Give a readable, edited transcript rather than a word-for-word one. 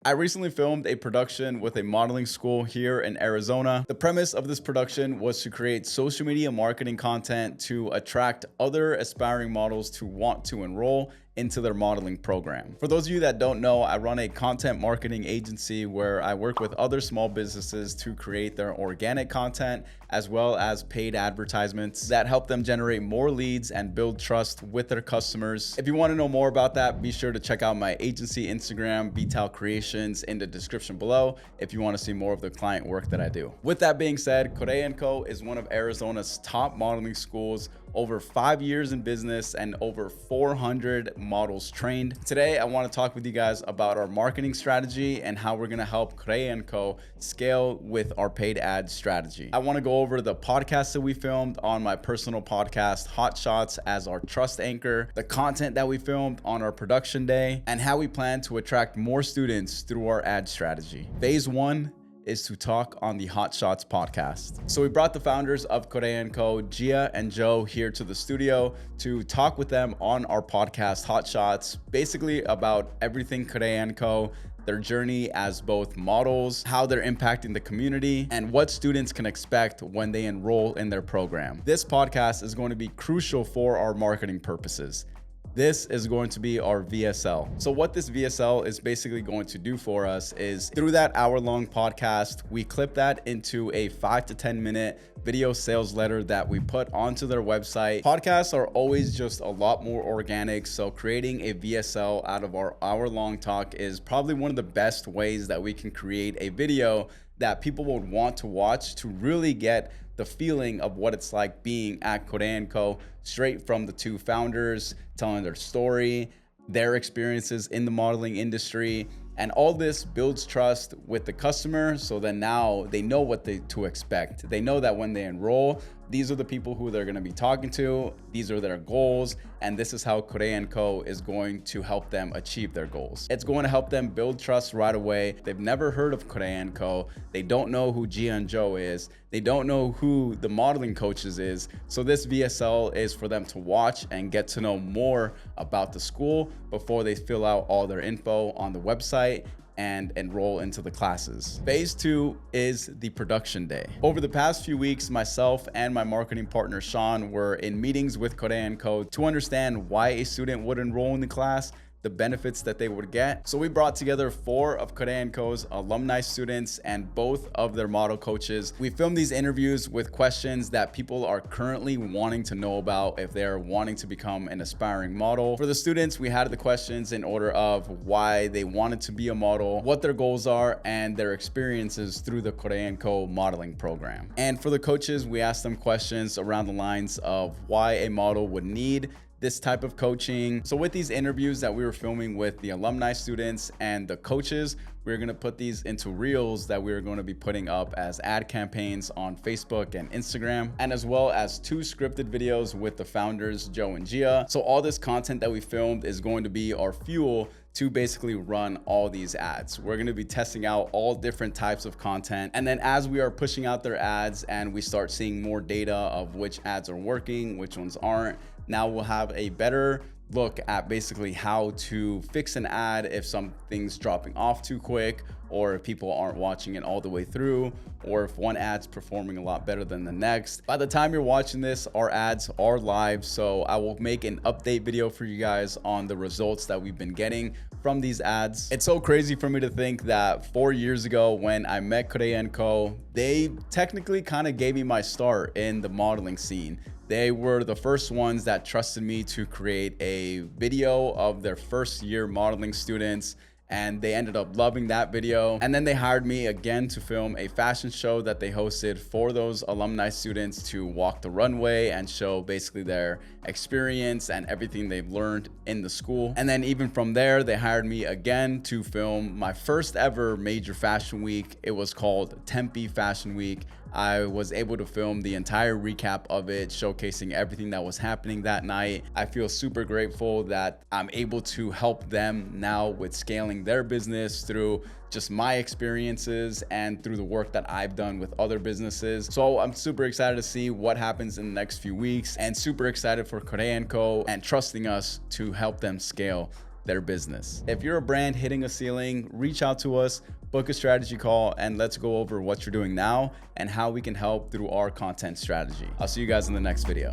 I recently filmed a production with a modeling school here in Arizona. The premise of this production was to create social media marketing content to attract other aspiring models to want to enroll into their modeling program. For those of you that don't know, I run a content marketing agency where I work with other small businesses to create their organic content as well as paid advertisements that help them generate more leads and build trust with their customers. If you want to know more about that, be sure to check out my agency Instagram, VTAL Creations, in the description below if you want to see more of the client work that I do. With that being said, Corella Co is one of Arizona's top modeling schools, over 5 years in business and over 400 models trained. Today, I want to talk with you guys about our marketing strategy and how we're going to help Corella Co scale with our paid ad strategy. I want to go over the podcast that we filmed on my personal podcast, Hot Shots, as our trust anchor, the content that we filmed on our production day, and how we plan to attract more students through our ad strategy. Phase 1 is to talk on the Hot Shots podcast. So we brought the founders of Corella Co, Gia and Joe, here to the studio to talk with them on our podcast, Hot Shots, basically about everything Corella Co, their journey as both models, how they're impacting the community, and what students can expect when they enroll in their program. This podcast is going to be crucial for our marketing purposes. This is going to be our VSL. So what this VSL is basically going to do for us is, through that hour-long podcast, we clip that into a 5 to 10 minute video sales letter that we put onto their website. Podcasts are always just a lot more organic, so creating a VSL out of our hour-long talk is probably one of the best ways that we can create a video that people would want to watch to really get the feeling of what it's like being at Corella Co, straight from the two founders, telling their story, their experiences in the modeling industry. And all this builds trust with the customer, so then now they know what to expect. They know that when they enroll, these are the people who they're going to be talking to, these are their goals, and this is how Corella Co is going to help them achieve their goals. It's going to help them build trust right away. They've never heard of Corella Co. They don't know who Gia and Joe is. They don't know who the modeling coaches is. So this VSL is for them to watch and get to know more about the school before they fill out all their info on the website and enroll into the classes. Phase 2 is the production day. Over the past few weeks, myself and my marketing partner, Sean, were in meetings with Corella Co to understand why a student would enroll in the class, the benefits that they would get. So we brought together 4 of Corella Co's alumni students and both of their model coaches. We filmed these interviews with questions that people are currently wanting to know about if they're wanting to become an aspiring model. For the students, we had the questions in order of why they wanted to be a model, what their goals are, and their experiences through the Corella Co modeling program. And for the coaches, we asked them questions around the lines of why a model would need this type of coaching. So with these interviews that we were filming with the alumni students and the coaches, we're gonna put these into reels that we're gonna be putting up as ad campaigns on Facebook and Instagram, and as well as 2 scripted videos with the founders, Joe and Gia. So all this content that we filmed is going to be our fuel to basically run all these ads. We're gonna be testing out all different types of content. And then as we are pushing out their ads and we start seeing more data of which ads are working, which ones aren't, now we'll have a better look at basically how to fix an ad if something's dropping off too quick, or if people aren't watching it all the way through, or if one ad's performing a lot better than the next. By the time you're watching this, our ads are live, so I will make an update video for you guys on the results that we've been getting from these ads. It's so crazy for me to think that 4 years ago when I met Corella Co, they technically kind of gave me my start in the modeling scene. They were the first ones that trusted me to create a video of their first year modeling students, and they ended up loving that video. And then they hired me again to film a fashion show that they hosted for those alumni students to walk the runway and show basically their experience and everything they've learned in the school. And then even from there, they hired me again to film my first ever major fashion week. It was called Tempe Fashion Week. I was able to film the entire recap of it, showcasing everything that was happening that night. I feel super grateful that I'm able to help them now with scaling their business through just my experiences and through the work that I've done with other businesses. So I'm super excited to see what happens in the next few weeks, and super excited for Corella Co and trusting us to help them scale their business. If you're a brand hitting a ceiling, reach out to us, book a strategy call, and let's go over what you're doing now and how we can help through our content strategy. I'll see you guys in the next video.